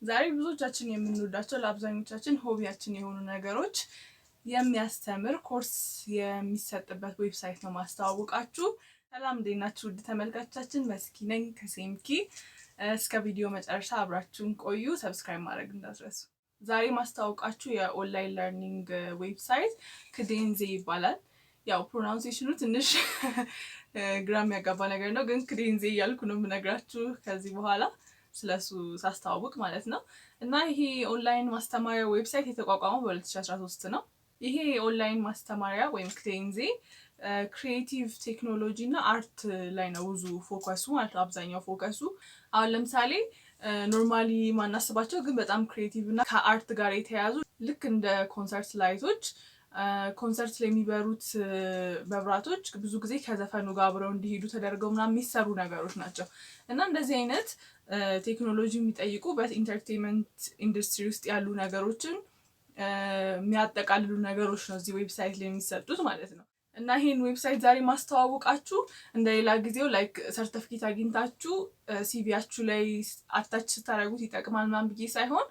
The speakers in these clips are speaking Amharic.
ዛሬ ብዙዎቻችን የምንወዳቸው ለአብዛኞቻችን ሆቢያችን የሆኑ ነገሮች የሚያስተምር ኮርስ የሚሰጥበት ዌብሳይት ነው ማስተዋወቃችሁ። ሰላም እንዴት ናችሁ ውድ ተመልካቾቻችን? መስኪ ነኝ ከሴምኪ። እስከ ቪዲዮ መጨረሻ አብራችሁን ቆዩ። ሰብስክራይብ ማድረግ እንዳትረሱ። ዛሬ ማስተዋወቃችሁ የኦንላይን ለርኒንግ ዌብሳይት ከዴንዜ ይባላል። ያው ፕሮናንሴሽኑ ትንሽ ግራም ያጋባ ነገር ነው፣ ግን ከዴንዜ እያልኩ ነው የምነግራችሁ ከዚህ በኋላ ስለሱ ሳስተዋውቅ ማለት ነው። እና ይሄ ኦንላይን ማስተማሪያ ዌብሳይት የተቋቋመው በ2013 ነው። ይሄ ኦንላይን ማስተማሪያ ወይም ከዴንዜ ክሪኤቲቭ ቴክኖሎጂ እና አርት ላይ ነው ብዙ ፎከሱ ማለት ነው። አብዛኛው ፎከሱ አሁን ለምሳሌ ኖርማሊ ማናስባቸው ግን በጣም ክሪኤቲቭ እና ከአርት ጋር የተያያዙ ልክ እንደ ኮንሰርት ላይቶች፣ ኮንሰርት ላይ የሚበሩት መብራቶች ብዙ ጊዜ ከዘፈኑ ጋር አብረው እንዲሄዱ ተደርገው ምናምን የሚሰሩ ነገሮች ናቸው። እና እንደዚህ አይነት ቴክኖሎጂ የሚጠይቁ በኢንተርቴንመንት ኢንዱስትሪ ውስጥ ያሉ ነገሮችን የሚያጠቃልሉ ነገሮች ነው እዚህ ዌብሳይት ላይ የሚሰጡት ማለት ነው። እና ይሄን ዌብሳይት ዛሬ ማስተዋወቃችሁ እንደሌላ ጊዜው ላይክ ሰርቲፊኬት አግኝታችሁ ሲቪያችሁ ላይ አታች ስታደርጉት ይጠቅማል ምናምን ብዬ ሳይሆን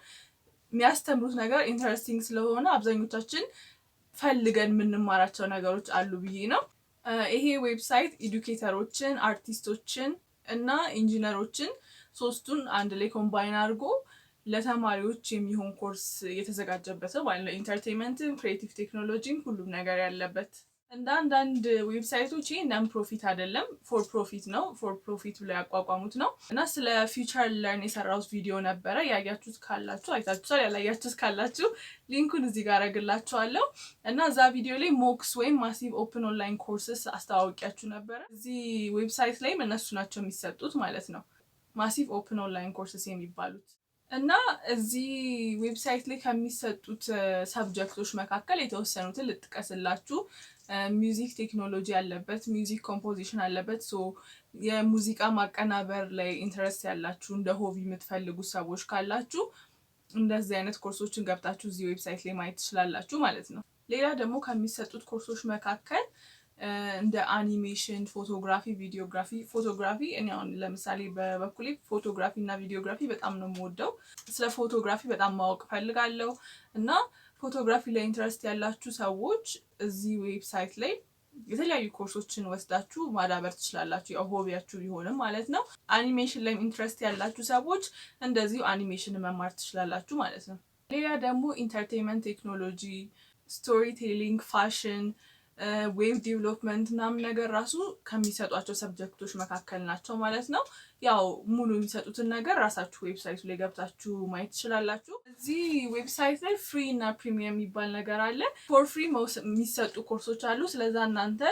የሚያስተምሩት ነገር ኢንተረስቲንግ ስለሆነ አብዛኞቻችን ፈልገን የምንማራቸው ነገሮች አሉ ብዬ ነው። ይሄ ዌብሳይት ኤዱኬተሮችን፣ አርቲስቶችን እና ኢንጂነሮችን ሶስቱን አንድ ላይ ኮምባይን አድርጎ ለተማሪዎች የሚሆን ኮርስ የተዘጋጀበት ነው ማለት ነው። ኢንተርቴንመንትም ክሪኤቲቭ ቴክኖሎጂም ሁሉም ነገር ያለበት። እንደ አንዳንድ ዌብሳይቶች ይሄ ነን ፕሮፊት አይደለም፣ ፎር ፕሮፊት ነው። ፎር ፕሮፊት ብለው ያቋቋሙት ነው። እና ስለ ፊውቸር ለርን የሰራሁት ቪዲዮ ነበረ። ያያችሁት ካላችሁ አይታችሁታል፣ ያላያችሁት ካላችሁ ሊንኩን እዚህ ጋር አደርግላችኋለሁ። እና እዛ ቪዲዮ ላይ ሞክስ ወይም ማሲቭ ኦፕን ኦንላይን ኮርስስ አስተዋወቂያችሁ ነበረ። እዚህ ዌብሳይት ላይም እነሱ ናቸው የሚሰጡት ማለት ነው፣ ማሲቭ ኦፕን ኦንላይን ኮርስስ የሚባሉት። እና እዚህ ዌብሳይት ላይ ከሚሰጡት ሰብጀክቶች መካከል የተወሰኑትን ልጥቀስላችሁ። ሚውዚክ ቴክኖሎጂ አለበት፣ ሚውዚክ ኮምፖዚሽን አለበት። የሙዚቃ ማቀናበር ላይ ኢንትረስት ያላችሁ እንደ ሆቢ የምትፈልጉ ሰዎች ካላችሁ እንደዚህ አይነት ኮርሶችን ገብታችሁ እዚህ ዌብሳይት ላይ ማየት ትችላላችሁ ማለት ነው። ሌላ ደግሞ ከሚሰጡት ኮርሶች መካከል እንደ አኒሜሽን፣ ፎቶግራፊ፣ ቪዲዮግራፊ። ፎቶግራፊ እኔ አሁን ለምሳሌ በበኩሌ ፎቶግራፊ እና ቪዲዮግራፊ በጣም ነው የምወደው። ስለ ፎቶግራፊ በጣም ማወቅ ፈልጋለሁ እና ፎቶግራፊ ላይ ኢንትረስት ያላችሁ ሰዎች እዚህ ዌብሳይት ላይ የተለያዩ ኮርሶችን ወስዳችሁ ማዳበር ትችላላችሁ፣ ያው ሆቢያችሁ ቢሆንም ማለት ነው። አኒሜሽን ላይ ኢንትረስት ያላችሁ ሰዎች እንደዚሁ አኒሜሽን መማር ትችላላችሁ ማለት ነው። ሌላ ደግሞ ኢንተርቴንመንት ቴክኖሎጂ፣ ስቶሪ ቴሊንግ፣ ፋሽን፣ ዌብ ዲቨሎፕመንት ምናምን ነገር ራሱ ከሚሰጧቸው ሰብጀክቶች መካከል ናቸው ማለት ነው። ያው ሙሉ የሚሰጡትን ነገር ራሳችሁ ዌብሳይቱ ላይ ገብታችሁ ማየት ትችላላችሁ። እዚህ ዌብሳይት ላይ ፍሪ እና ፕሪሚየም የሚባል ነገር አለ። ፎር ፍሪ የሚሰጡ ኮርሶች አሉ። ስለዛ እናንተ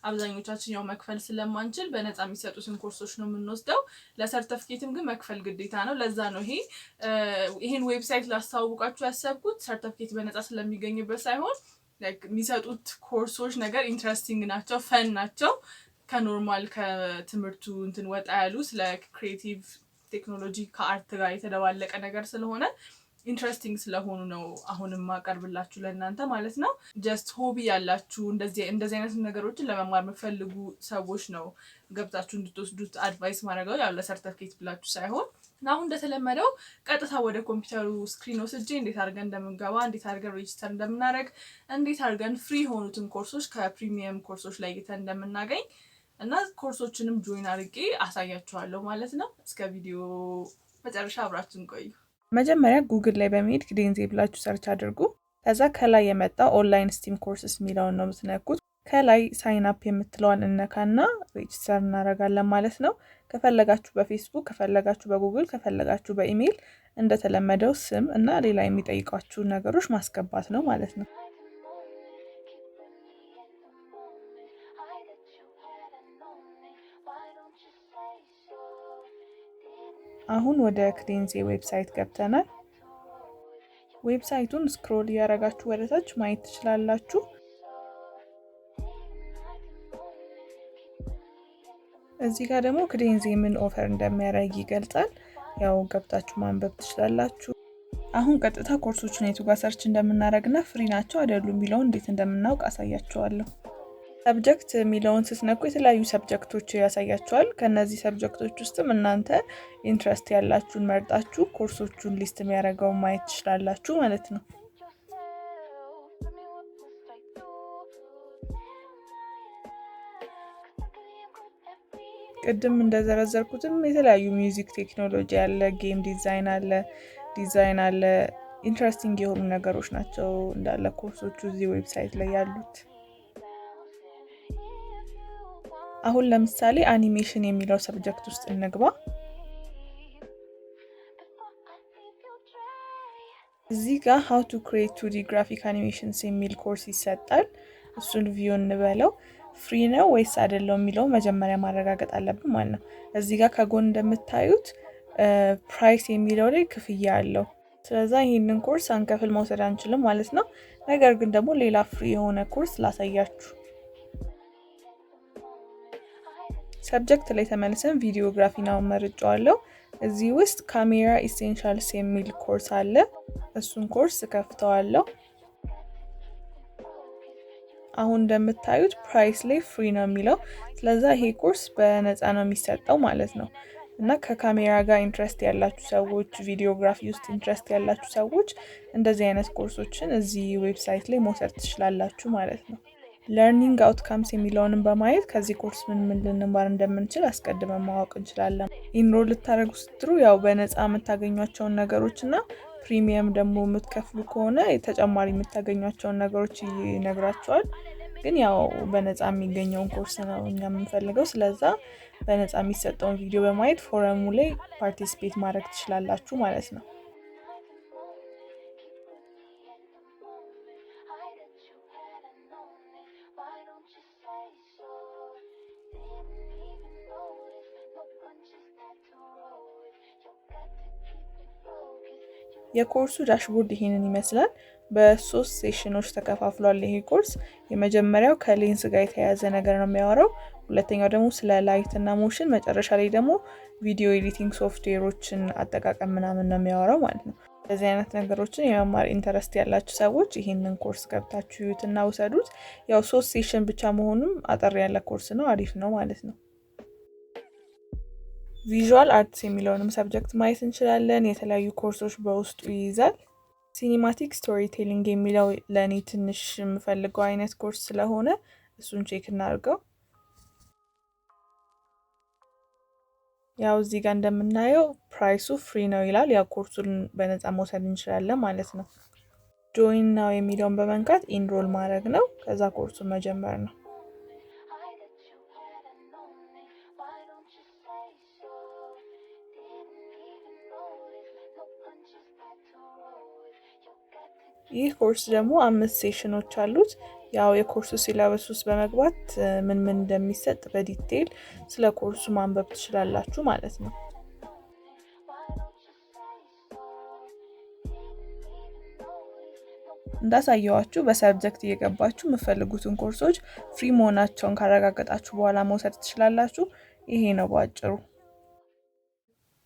አብዛኞቻችን ያው መክፈል ስለማንችል በነፃ የሚሰጡትን ኮርሶች ነው የምንወስደው። ለሰርተፍኬትም ግን መክፈል ግዴታ ነው። ለዛ ነው ይሄን ዌብሳይት ላስተዋውቃችሁ ያሰብኩት። ሰርተፍኬት በነፃ ስለሚገኝበት ሳይሆን የሚሰጡት ኮርሶች ነገር ኢንትረስቲንግ ናቸው፣ ፈን ናቸው። ከኖርማል ከትምህርቱ እንትን ወጣ ያሉ ስለ ክሪኤቲቭ ቴክኖሎጂ ከአርት ጋር የተደባለቀ ነገር ስለሆነ ኢንትረስቲንግ ስለሆኑ ነው አሁንም ማቀርብላችሁ ለእናንተ ማለት ነው። ጀስት ሆቢ ያላችሁ እንደዚህ አይነት ነገሮችን ለመማር የምትፈልጉ ሰዎች ነው ገብታችሁ እንድትወስዱት አድቫይስ ማድረገው፣ ያው ለሰርተፍኬት ብላችሁ ሳይሆን። እና አሁን እንደተለመደው ቀጥታ ወደ ኮምፒውተሩ ስክሪን ወስጄ እንዴት አድርገን እንደምንገባ፣ እንዴት አድርገን ሬጂስተር እንደምናደርግ፣ እንዴት አድርገን ፍሪ የሆኑትን ኮርሶች ከፕሪሚየም ኮርሶች ላይ እንደምናገኝ እና ኮርሶችንም ጆይን አድርጌ አሳያችኋለሁ ማለት ነው። እስከ ቪዲዮ መጨረሻ አብራችሁን ቆዩ። መጀመሪያ ጉግል ላይ በመሄድ ከዴንዜ ብላችሁ ሰርች አድርጉ። ከዛ ከላይ የመጣው ኦንላይን ስቲም ኮርስስ የሚለውን ነው የምትነኩት። ከላይ ሳይን አፕ የምትለዋን እነካና ሬጂስተር እናደርጋለን ማለት ነው። ከፈለጋችሁ በፌስቡክ፣ ከፈለጋችሁ በጉግል፣ ከፈለጋችሁ በኢሜይል እንደተለመደው ስም እና ሌላ የሚጠይቋችሁ ነገሮች ማስገባት ነው ማለት ነው። አሁን ወደ ከዴንዜ ዌብሳይት ገብተናል። ዌብሳይቱን ስክሮል እያደረጋችሁ ወደታች ማየት ትችላላችሁ። እዚህ ጋር ደግሞ ከዴንዜ ምን ኦፈር እንደሚያደርግ ይገልጻል። ያው ገብታችሁ ማንበብ ትችላላችሁ። አሁን ቀጥታ ኮርሶቹን የቱ ጋር ሰርች እንደምናደርግና ፍሪ ናቸው አይደሉም የሚለውን እንዴት እንደምናውቅ አሳያችኋለሁ። ሰብጀክት የሚለውን ስትነኩ የተለያዩ ሰብጀክቶች ያሳያችኋል። ከነዚህ ሰብጀክቶች ውስጥም እናንተ ኢንትረስት ያላችሁን መርጣችሁ ኮርሶቹን ሊስት የሚያደርገው ማየት ትችላላችሁ ማለት ነው። ቅድም እንደዘረዘርኩትም የተለያዩ ሚውዚክ ቴክኖሎጂ አለ፣ ጌም ዲዛይን አለ። ኢንትረስቲንግ የሆኑ ነገሮች ናቸው እንዳለ ኮርሶቹ እዚህ ዌብሳይት ላይ ያሉት። አሁን ለምሳሌ አኒሜሽን የሚለው ሰብጀክት ውስጥ እንግባ። እዚህ ጋር how to create 2D graphic animations የሚል ኮርስ ይሰጣል። እሱን ቪው እንበለው። ፍሪ ነው ወይስ አይደለም የሚለው መጀመሪያ ማረጋገጥ አለብን ማለት ነው። እዚህ ጋር ከጎን እንደምታዩት ፕራይስ የሚለው ላይ ክፍያ አለው። ስለዚህ ይሄንን ኮርስ አንከፍል መውሰድ አንችልም ማለት ነው። ነገር ግን ደግሞ ሌላ ፍሪ የሆነ ኮርስ ላሳያችሁ። ሰብጀክት ላይ ተመልሰን ቪዲዮግራፊ ነው መርጫለሁ። እዚህ ውስጥ ካሜራ ኢሴንሻልስ የሚል ኮርስ አለ። እሱን ኮርስ ከፍተዋለሁ። አሁን እንደምታዩት ፕራይስ ላይ ፍሪ ነው የሚለው። ስለዚህ ይሄ ኮርስ በነፃ ነው የሚሰጠው ማለት ነው። እና ከካሜራ ጋር ኢንትረስት ያላችሁ ሰዎች፣ ቪዲዮግራፊ ውስጥ ኢንትረስት ያላችሁ ሰዎች እንደዚህ አይነት ኮርሶችን እዚህ ዌብሳይት ላይ መውሰድ ትችላላችሁ ማለት ነው። ለርኒንግ አውትካምስ የሚለውንም በማየት ከዚህ ኮርስ ምን ልንማር እንደምንችል አስቀድመን ማወቅ እንችላለን። ኢንሮል ልታደርጉ ስትሩ ያው በነፃ የምታገኟቸውን ነገሮች እና ፕሪሚየም ደግሞ የምትከፍሉ ከሆነ ተጨማሪ የምታገኟቸውን ነገሮች ይነግራቸዋል። ግን ያው በነፃ የሚገኘውን ኮርስ ነው እኛ የምንፈልገው። ስለዛ በነፃ የሚሰጠውን ቪዲዮ በማየት ፎረሙ ላይ ፓርቲሲፔት ማድረግ ትችላላችሁ ማለት ነው። የኮርሱ ዳሽቦርድ ይሄንን ይመስላል። በ3 ሴሽኖች ተከፋፍሏል ይሄ ኮርስ። የመጀመሪያው ከሌንስ ጋር የተያያዘ ነገር ነው የሚያወራው። ሁለተኛው ደግሞ ስለ ላይት እና ሞሽን፣ መጨረሻ ላይ ደግሞ ቪዲዮ ኤዲቲንግ ሶፍትዌሮችን አጠቃቀም ምናምን ነው የሚያወራው ማለት ነው። እንደዚህ አይነት ነገሮችን የመማር ኢንተረስት ያላችሁ ሰዎች ይሄንን ኮርስ ገብታችሁ ይዩትና ውሰዱት። ያው 3 ሴሽን ብቻ መሆኑም አጠር ያለ ኮርስ ነው፣ አሪፍ ነው ማለት ነው። ቪዥዋል አርትስ የሚለውንም ሰብጀክት ማየት እንችላለን። የተለያዩ ኮርሶች በውስጡ ይይዛል። ሲኒማቲክ ስቶሪ ቴሊንግ የሚለው ለእኔ ትንሽ የምፈልገው አይነት ኮርስ ስለሆነ እሱን ቼክ እናድርገው። ያው እዚህ ጋር እንደምናየው ፕራይሱ ፍሪ ነው ይላል። ያው ኮርሱን በነፃ መውሰድ እንችላለን ማለት ነው። ጆይን ናው የሚለውን በመንካት ኢንሮል ማድረግ ነው። ከዛ ኮርሱን መጀመር ነው። ይህ ኮርስ ደግሞ 5 ሴሽኖች አሉት። ያው የኮርሱ ሲላበስ ውስጥ በመግባት ምን እንደሚሰጥ በዲቴል ስለ ኮርሱ ማንበብ ትችላላችሁ ማለት ነው። እንዳሳየዋችሁ በሰብጀክት እየገባችሁ የምትፈልጉትን ኮርሶች ፍሪ መሆናቸውን ካረጋገጣችሁ በኋላ መውሰድ ትችላላችሁ። ይሄ ነው ባጭሩ።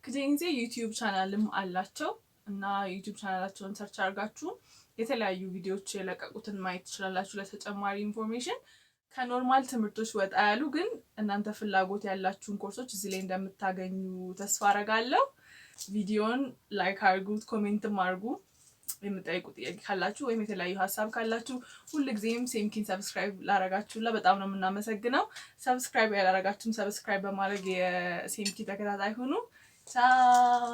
ከዴንዜ ዩቲዩብ ቻናልም አላቸው እና ዩቲዩብ ቻናላቸውን ሰርች አድርጋችሁ የተለያዩ ቪዲዮዎች የለቀቁትን ማየት ትችላላችሁ። ለተጨማሪ ኢንፎርሜሽን ከኖርማል ትምህርቶች ወጣ ያሉ ግን እናንተ ፍላጎት ያላችሁን ኮርሶች እዚህ ላይ እንደምታገኙ ተስፋ አረጋለሁ። ቪዲዮን ላይክ አድርጉት፣ ኮሜንትም አድርጉ። የምትጠይቁት ጥያቄ ካላችሁ ወይም የተለያዩ ሀሳብ ካላችሁ ሁልጊዜም ሴምኪን ሰብስክራይብ ላረጋችሁላ በጣም ነው የምናመሰግነው። ሰብስክራይብ ያላረጋችሁም ሰብስክራይብ በማድረግ የሴምኪ ተከታታይ ሁኑ። ቻው